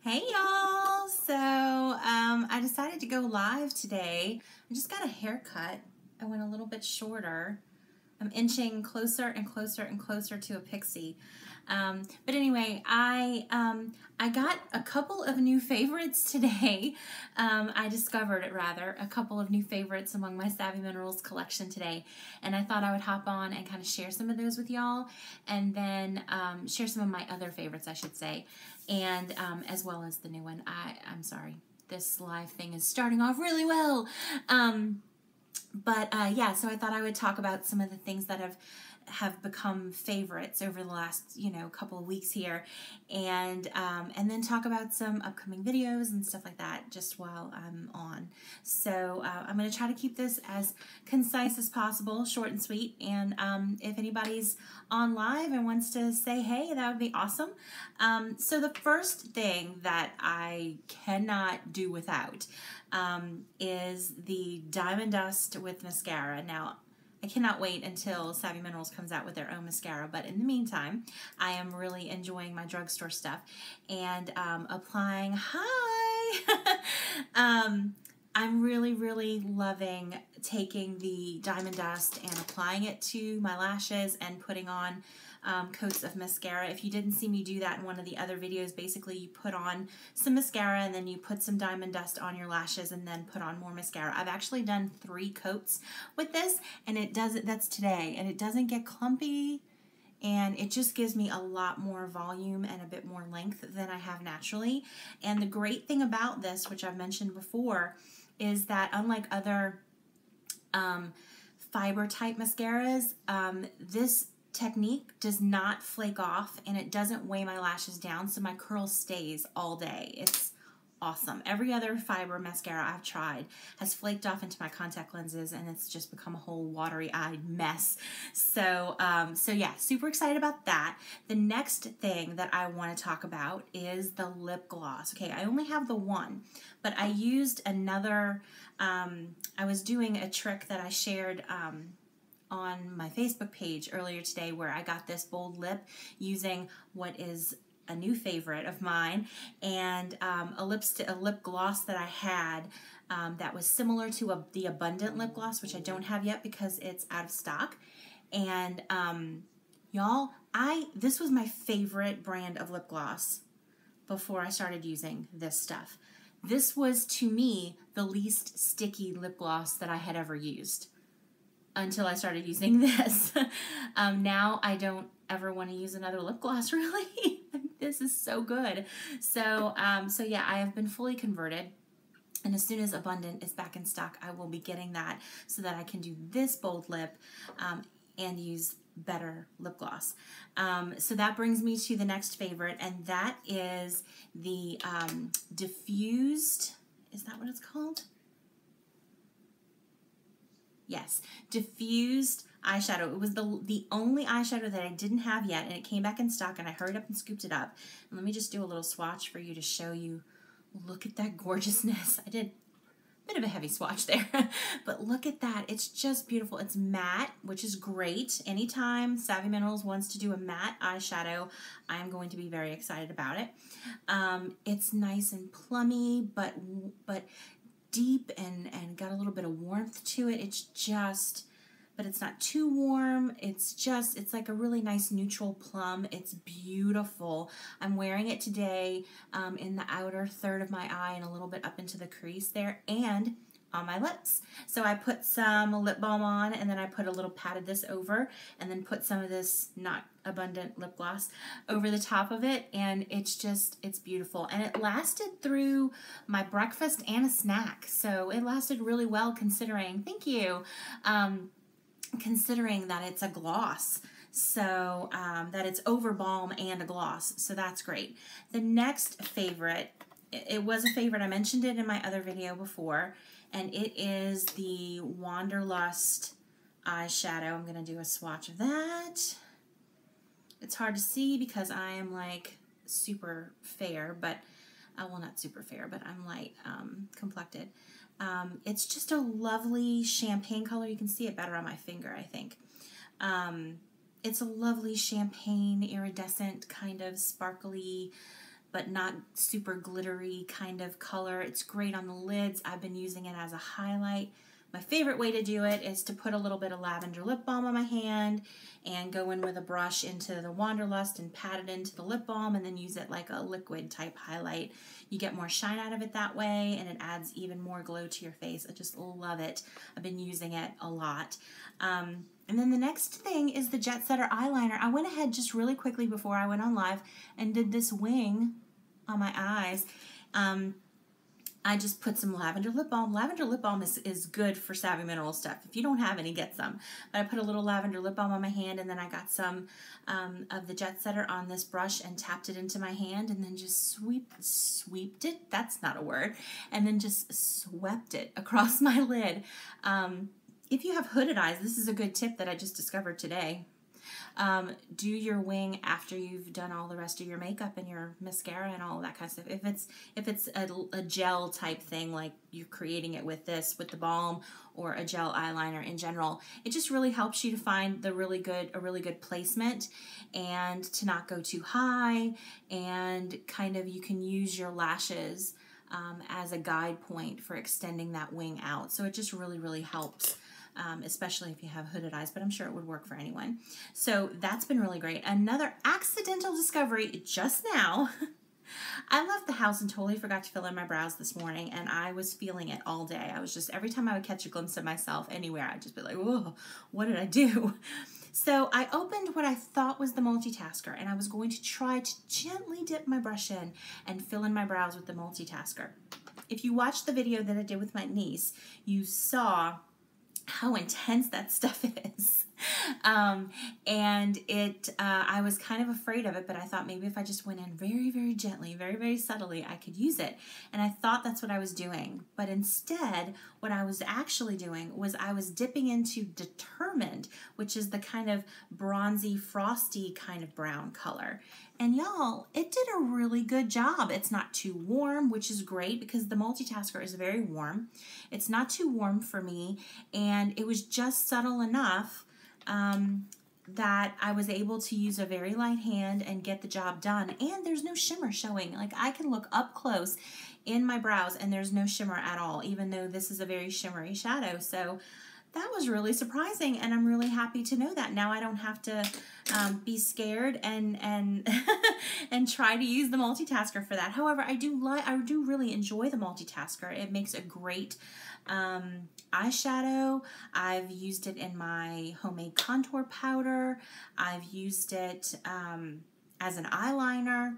Hey y'all! I decided to go live today. I just got a haircut. I went a little bit shorter. I'm inching closer and closer and closer to a pixie. But anyway, I got a couple of new favorites today. I discovered a couple of new favorites among my Savvy Minerals collection today. And I thought I would hop on and kind of share some of those with y'all. And then share some of my other favorites, I should say. And as well as the new one. I'm sorry, this live thing is starting off really well. Yeah, so I thought I would talk about some of the things that have become favorites over the last, couple of weeks here, and then talk about some upcoming videos and stuff like that just while I'm on. So I'm going to try to keep this as concise as possible, short and sweet, and if anybody's on live and wants to say hey, that would be awesome. So the first thing that I cannot do without is the Diamond Dust with mascara. Now, I cannot wait until Savvy Minerals comes out with their own mascara, but in the meantime, I am really enjoying my drugstore stuff and applying, I'm really, really loving taking the Diamond Dust and applying it to my lashes and putting on coats of mascara. If you didn't see me do that in one of the other videos, basically you put on some mascara and then you put some Diamond Dust on your lashes and then put on more mascara. I've actually done 3 coats with this, and that's today, and it doesn't get clumpy, and it just gives me a lot more volume and a bit more length than I have naturally. And the great thing about this, which I've mentioned before, is that unlike other fiber type mascaras, this technique does not flake off, and it doesn't weigh my lashes down, so my curl stays all day. It's awesome. Every other fiber mascara I've tried has flaked off into my contact lenses, and it's just become a whole watery-eyed mess. So yeah, super excited about that. The next thing that I want to talk about is the lip gloss. Okay, I only have the one, but I used another, I was doing a trick that I shared on my Facebook page earlier today, where I got this bold lip using what is a new favorite of mine, and a lip gloss that I had that was similar to the Abundant lip gloss, which I don't have yet because it's out of stock. And y'all, this was my favorite brand of lip gloss before I started using this stuff. This was, to me, the least sticky lip gloss that I had ever used until I started using this. Now I don't ever want to use another lip gloss, really. This is so good. So yeah, I have been fully converted. And as soon as Abundant is back in stock, I will be getting that so that I can do this bold lip and use better lip gloss. So that brings me to the next favorite, and that is the diffused, is that what it's called? Yes, diffused eyeshadow. It was the only eyeshadow that I didn't have yet, and it came back in stock, and I hurried up and scooped it up. And let me just do a little swatch for you to show you. Look at that gorgeousness. I did a bit of a heavy swatch there, but look at that. It's just beautiful. It's matte, which is great. Anytime Savvy Minerals wants to do a matte eyeshadow, I'm going to be very excited about it. It's nice and plummy, but deep and got a little bit of warmth to it. It's just, but it's not too warm. It's like a really nice neutral plum. It's beautiful. I'm wearing it today in the outer third of my eye and a little bit up into the crease there and on my lips. So I put some lip balm on, and then I put a little patted this over, and then put some of this not Abundant lip gloss over the top of it, and it's beautiful. And it lasted through my breakfast and a snack, so it lasted really well considering, thank you, considering that it's a gloss. So that it's over balm and a gloss, so that's great. The next favorite, it was a favorite, I mentioned it in my other video before, and it is the Wanderlust eyeshadow. I'm going to do a swatch of that. It's hard to see because I am like super fair, but, well, not super fair, but I'm light complected. It's just a lovely champagne color. You can see it better on my finger, I think. It's a lovely champagne, iridescent, kind of sparkly, but not super glittery kind of color. It's great on the lids. I've been using it as a highlight. My favorite way to do it is to put a little bit of lavender lip balm on my hand and go in with a brush into the Wanderlust and pat it into the lip balm and then use it like a liquid type highlight. You get more shine out of it that way, and it adds even more glow to your face. I just love it. I've been using it a lot. And then the next thing is the Jet Setter eyeliner. I went ahead just really quickly before I went on live and did this wing on my eyes. I just put some lavender lip balm. Lavender lip balm is good for Savvy Minerals stuff. If you don't have any, get some. But I put a little lavender lip balm on my hand, and then I got some of the Jet Setter on this brush and tapped it into my hand, and then just sweeped it. That's not a word. And then just swept it across my lid. If you have hooded eyes, this is a good tip that I just discovered today. Do your wing after you've done all the rest of your makeup and your mascara and all that kind of stuff. If it's a gel type thing, like you're creating it with this, with the balm, or a gel eyeliner in general, it just really helps you to find a really good placement and to not go too high, and kind of you can use your lashes as a guide point for extending that wing out. So it just really helps. Especially if you have hooded eyes, but I'm sure it would work for anyone. So that's been really great. Another accidental discovery just now. I left the house and totally forgot to fill in my brows this morning, and I was feeling it all day. I was just, every time I would catch a glimpse of myself anywhere, I'd just be like, whoa, what did I do? So I opened what I thought was the multitasker, and I was going to try to gently dip my brush in and fill in my brows with the multitasker. If you watched the video that I did with my niece, you saw how intense that stuff is. And I was kind of afraid of it, but I thought maybe if I just went in very gently, very subtly, I could use it. And I thought that's what I was doing. But instead, what I was actually doing was I was dipping into Determined, which is the kind of bronzy, frosty kind of brown color. And y'all, it did a really good job. It's not too warm, which is great because the multitasker is very warm. It's not too warm for me, and it was just subtle enough that I was able to use a very light hand and get the job done. And there's no shimmer showing. Like, I can look up close in my brows and there's no shimmer at all, even though this is a very shimmery shadow. So that was really surprising, and I'm really happy to know that. Now I don't have to be scared and and try to use the multitasker for that. However, I do really enjoy the multitasker. It makes a great eyeshadow. I've used it in my homemade contour powder. I've used it as an eyeliner.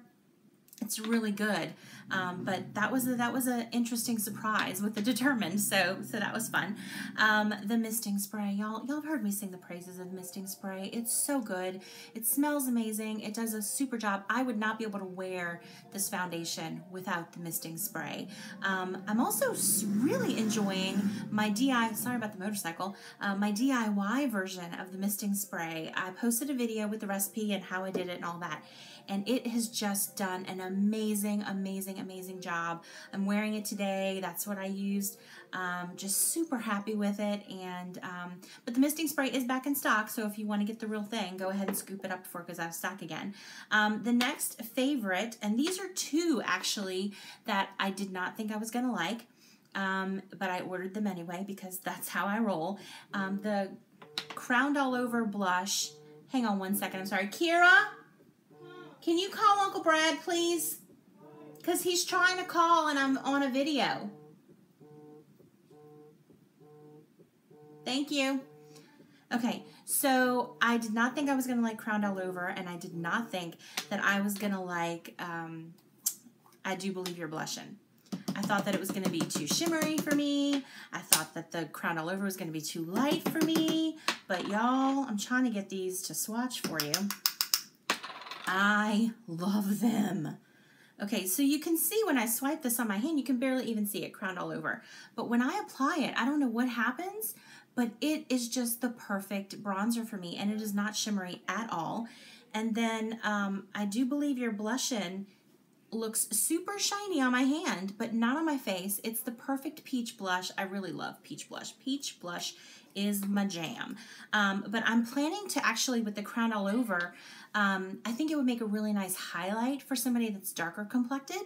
It's really good, but that was an interesting surprise with the Determined, so that was fun. The misting spray, y'all have heard me sing the praises of misting spray. It's so good. It smells amazing. It does a super job. I would not be able to wear this foundation without the misting spray. I'm also really enjoying my sorry about the motorcycle, my DIY version of the misting spray. I posted a video with the recipe and how I did it and all that. And it has just done an amazing job. I'm wearing it today. That's what I used. Just super happy with it. And but the misting spray is back in stock, so if you want to get the real thing, go ahead and scoop it up before it goes out of stock again. The next favorite, and these are two actually that I did not think I was going to like, but I ordered them anyway because that's how I roll. The Crowned All Over blush. Hang on one second. I'm sorry. Kira? Can you call Uncle Brad, please? Because he's trying to call and I'm on a video. Thank you. Okay, so I did not think I was going to like Crowned All Over, and I did not think that I was going to like I Do Believe You're Blushing. I thought that it was going to be too shimmery for me. I thought that the Crowned All Over was going to be too light for me. But y'all, I'm trying to get these to swatch for you. I love them. Okay, so you can see when I swipe this on my hand, you can barely even see it Crowned All Over. But when I apply it, I don't know what happens, but it is just the perfect bronzer for me, and it is not shimmery at all. And then I Do Believe You're Blushing looks super shiny on my hand, but not on my face. It's the perfect peach blush. I really love peach blush. Peach blush is my jam. But I'm planning to actually, with the crown all over, I think it would make a really nice highlight for somebody that's darker complected.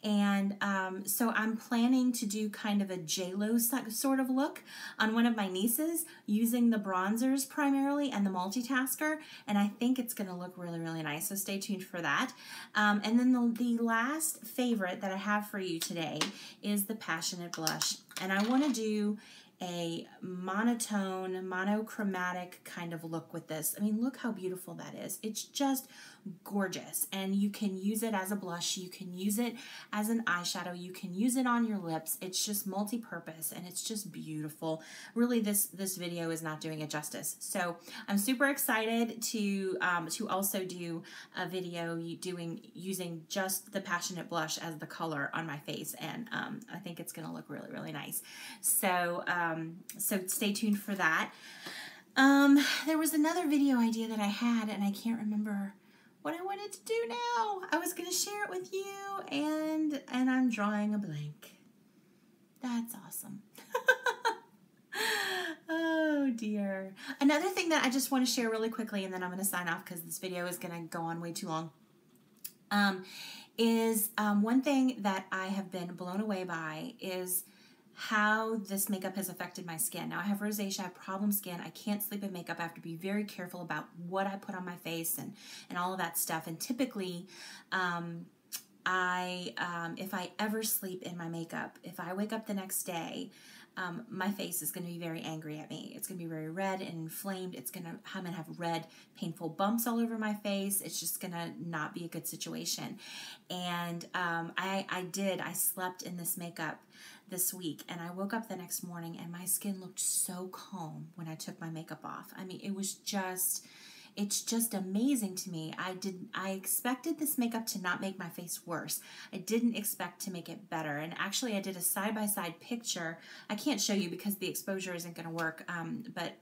And so I'm planning to do kind of a J-Lo sort of look on one of my nieces using the bronzers primarily and the multitasker. And I think it's going to look really, really nice. So stay tuned for that. And then the last favorite that I have for you today is the Passionate Blush. And I want to do a monotone, monochromatic kind of look with this. I mean, look how beautiful that is. It's just gorgeous. And you can use it as a blush. You can use it as an eyeshadow. You can use it on your lips. It's just multi-purpose and it's just beautiful. Really, this video is not doing it justice. So I'm super excited to also do a video using just the Passionate Blush as the color on my face. And I think it's going to look really, really nice. So, so stay tuned for that. There was another video idea that I had and I can't remember what I wanted to do now. I was going to share it with you and I'm drawing a blank. That's awesome. Oh dear. Another thing that I just want to share really quickly and then I'm going to sign off because this video is going to go on way too long. Is one thing that I have been blown away by is how this makeup has affected my skin. Now I have rosacea, I have problem skin, I can't sleep in makeup, I have to be very careful about what I put on my face and all of that stuff. And typically, if I ever sleep in my makeup, if I wake up the next day, my face is going to be very angry at me. It's going to be very red and inflamed. I'm going to have red, painful bumps all over my face. It's just going to not be a good situation. And I slept in this makeup this week and I woke up the next morning and my skin looked so calm when I took my makeup off. I mean, it's just amazing to me. I expected this makeup to not make my face worse. I didn't expect to make it better. And actually I did a side-by-side picture. I can't show you because the exposure isn't going to work, but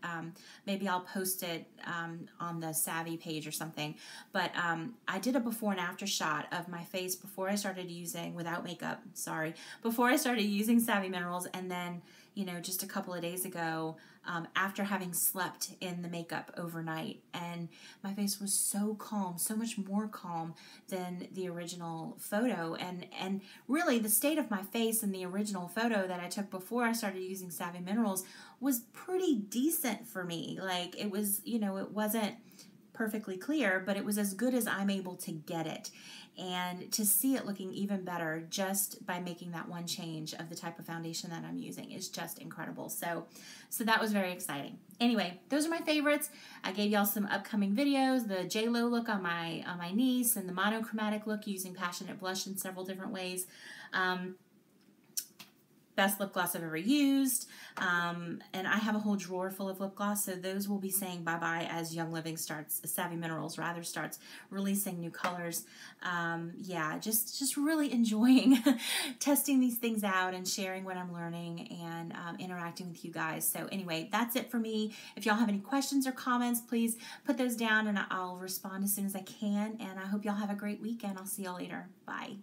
maybe I'll post it on the Savvy page or something. But I did a before and after shot of my face before I started using, without makeup, sorry, before I started using Savvy Minerals, and then, you know, just a couple of days ago, after having slept in the makeup overnight, and my face was so calm, so much more calm than the original photo. And really the state of my face in the original photo that I took before I started using Savvy Minerals was pretty decent for me. Like it was, you know, it wasn't perfectly clear, but it was as good as I'm able to get it. And to see it looking even better just by making that one change of the type of foundation that I'm using is just incredible. So that was very exciting. Anyway, those are my favorites. I gave y'all some upcoming videos, the J-Lo look on my niece and the monochromatic look using Passionate Blush in several different ways. Best lip gloss I've ever used, and I have a whole drawer full of lip gloss, so those will be saying bye-bye as Young Living Savvy Minerals rather starts releasing new colors. Yeah, just really enjoying testing these things out and sharing what I'm learning and interacting with you guys. So anyway, that's it for me. If y'all have any questions or comments, please put those down and I'll respond as soon as I can, and I hope y'all have a great weekend. I'll see y'all later. Bye.